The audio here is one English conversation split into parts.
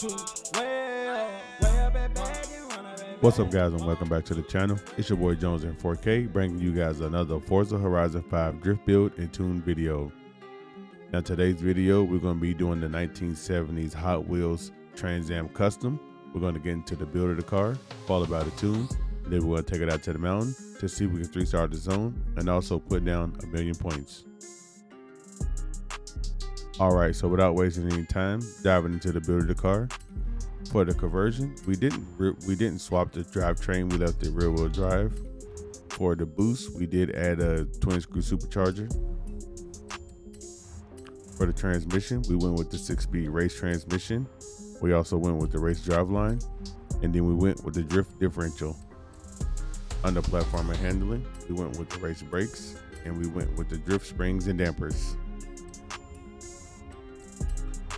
What's up, guys, and welcome back to the channel. It's your boy Jones in 4K, bringing you guys another Forza Horizon 5 drift build and tune video. Now, today's video, we're going to be doing the 1970s Hot Wheels Trans Am Custom. We're going to get into the build of the car, followed by the tune, and then we're going to take it out to the mountain to see if we can 3-star the zone and also put down 1,000,000 points. Alright, so without wasting any time, diving into the build of the car. For the conversion, we didn't swap the drivetrain, we left the rear wheel drive. For the boost, we did add a 20-screw supercharger. For the transmission, we went with the 6-speed race transmission. We also went with the race driveline, and then we went with the drift differential. Under platform and handling, we went with the race brakes, and we went with the drift springs and dampers.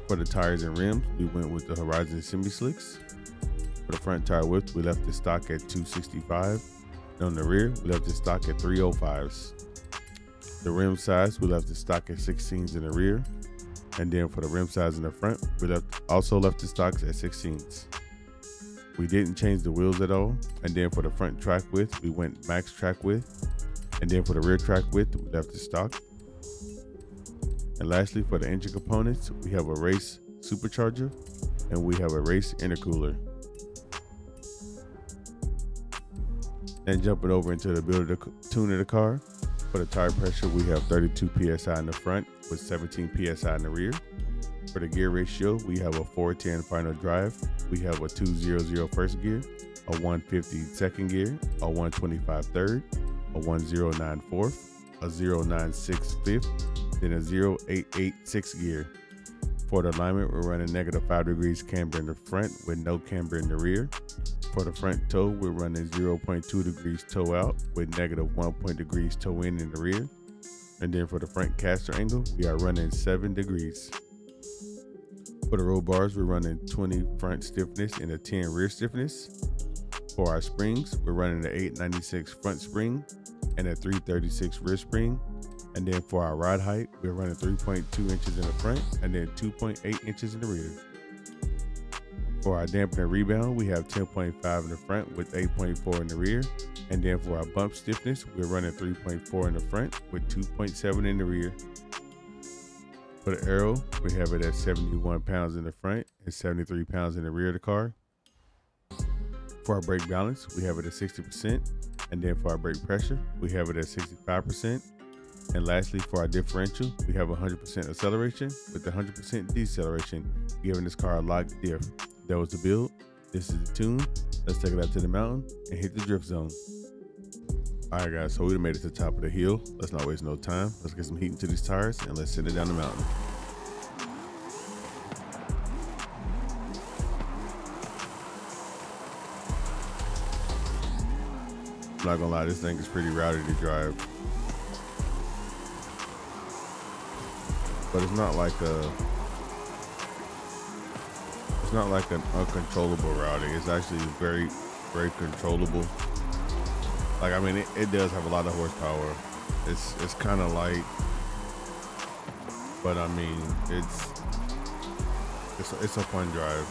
For the tires and rims, we went with the Horizon Semi-Slicks. For the front tire width, we left the stock at 265. And on the rear, we left the stock at 305s. The rim size, we left the stock at 16s in the rear. And then for the rim size in the front, we also left the stocks at 16s. We didn't change the wheels at all. And then for the front track width, we went max track width. And then for the rear track width, we left the stock. And lastly, for the engine components, we have a race supercharger and we have a race intercooler. And jumping over into the build of the tune of the car, for the tire pressure, we have 32 psi in the front with 17 psi in the rear. For the gear ratio, we have a 410 final drive. We have a 200 first gear, a 150 second gear, a 125 third, a 109 fourth, a 096 fifth, then a 0886 gear. For the alignment, we're running -5 degrees camber in the front with no camber in the rear. For the front toe, we're running 0.2 degrees toe out with -1 degrees toe in the rear. And then for the front caster angle, we are running 7 degrees. For the roll bars, we're running 20 front stiffness and a 10 rear stiffness. For our springs, we're running an 896 front spring and a 336 rear spring. And then for our rod height, we're running 3.2 inches in the front and then 2.8 inches in the rear. For our dampener rebound, we have 10.5 in the front with 8.4 in the rear. And then for our bump stiffness, we're running 3.4 in the front with 2.7 in the rear. For the aero, we have it at 71 pounds in the front and 73 pounds in the rear of the car. For our brake balance, we have it at 60%. And then for our brake pressure, we have it at 65%. And lastly, for our differential, we have 100% acceleration with 100% deceleration, giving this car a locked diff. That was the build. This is the tune. Let's take it out to the mountain and hit the drift zone. All right, guys, so we made it to the top of the hill. Let's not waste no time. Let's get some heat into these tires and let's send it down the mountain. I'm not gonna lie, this thing is pretty rowdy to drive. But it's not like an uncontrollable rowdy. It's actually very, very controllable. Like, I mean, it does have a lot of horsepower. It's kind of light, but I mean, it's a fun drive.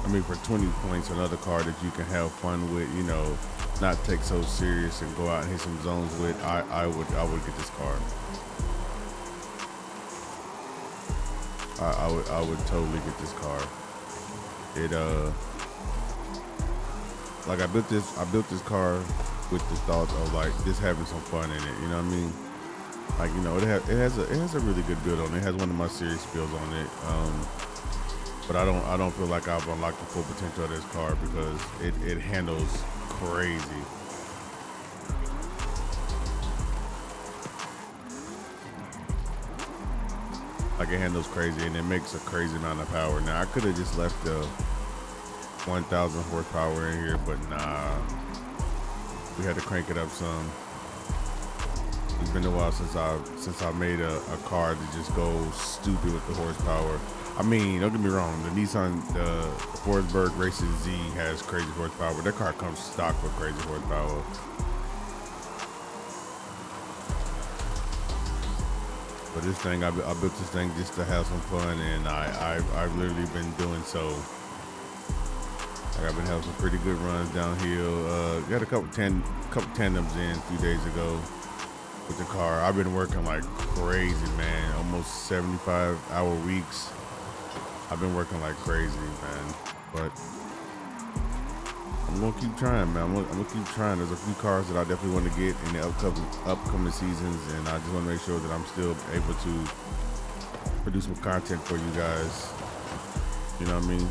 I mean, for 20 points, another car that you can have fun with, you know, not take so serious and go out and hit some zones with. I would get this car. I would totally get this car. Like I built this car with the thought of like just having some fun in it. You know what I mean? Like, you know, it has a really good build on it. It has one of my serious builds on it. But I don't feel like I've unlocked the full potential of this car because it handles crazy. Like, it handles crazy and it makes a crazy amount of power. Now, I could have just left the 1,000 horsepower in here, but nah, we had to crank it up some. It's been a while since I made a car to just go stupid with the horsepower. I mean, don't get me wrong, the Forsberg Races Z has crazy horsepower, but that car comes stock with crazy horsepower. But this thing, I built this thing just to have some fun, and I've literally been doing so. Like, I've been having some pretty good runs downhill. Got a couple tandems in a few days ago with the car. I've been working like crazy, man. Almost 75-hour weeks. I've been working like crazy, man. But I'm gonna keep trying, man. I'm gonna keep trying. There's a few cars that I definitely want to get in the upcoming seasons, and I just want to make sure that I'm still able to produce some content for you guys. You know what I mean?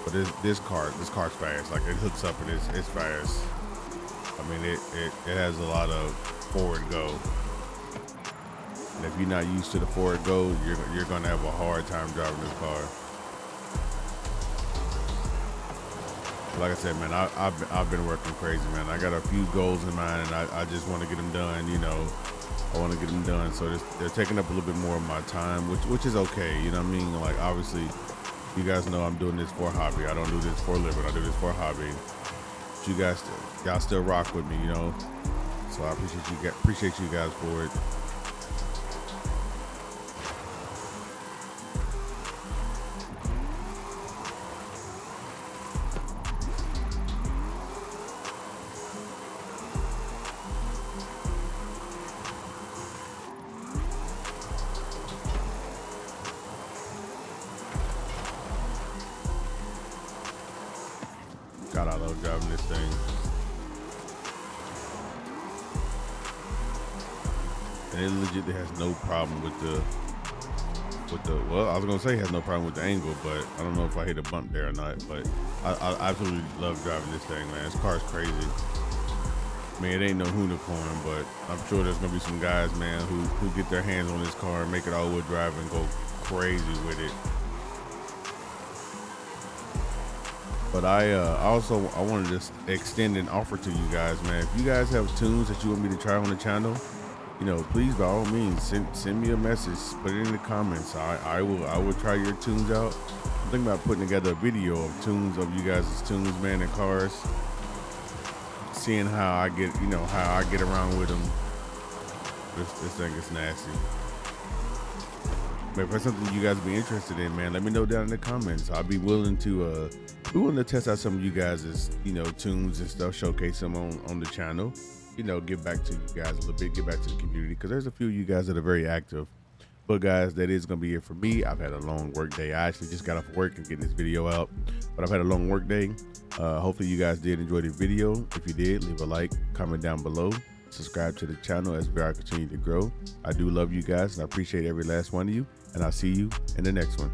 But this car's fast. Like, it hooks up and it's fast. I mean, it has a lot of forward go. And if you're not used to the forward go, you're gonna have a hard time driving this car. Like I said, man, I've been working crazy, man. I got a few goals in mind, and I just want to get them done. You know, I want to get them done. So they're taking up a little bit more of my time, which is okay. You know what I mean? Like, obviously, you guys know I'm doing this for a hobby. I don't do this for a living. I do this for a hobby. But y'all still rock with me, you know. So I appreciate you guys for it. God, I love driving this thing. And it legit has no problem with the well, I was gonna say it has no problem with the angle, but I don't know if I hit a bump there or not. But I absolutely love driving this thing, man. This car's crazy. I mean, it ain't no unicorn, but I'm sure there's gonna be some guys, man, who get their hands on this car and make it all-wheel drive and go crazy with it. But I want to just extend an offer to you guys, man. If you guys have tunes that you want me to try on the channel, you know, please, by all means, send me a message, put it in the comments. I will try your tunes out. I'm thinking about putting together a video of tunes, of you guys' tunes, man, in cars, seeing how I get around with them. This thing is nasty. But if that's something you guys be interested in, man, let me know down in the comments. I'll be willing to test out some of you guys' tunes and stuff, showcase them on the channel. You know, give back to you guys a little bit, give back to the community, because there's a few of you guys that are very active. But guys, that is gonna be it for me. I've had a long work day. I actually just got off work and getting this video out, but I've had a long work day. Hopefully you guys did enjoy the video. If you did, leave a like, comment down below, subscribe to the channel as we are continue to grow. I do love you guys, and I appreciate every last one of you, and I'll see you in the next one.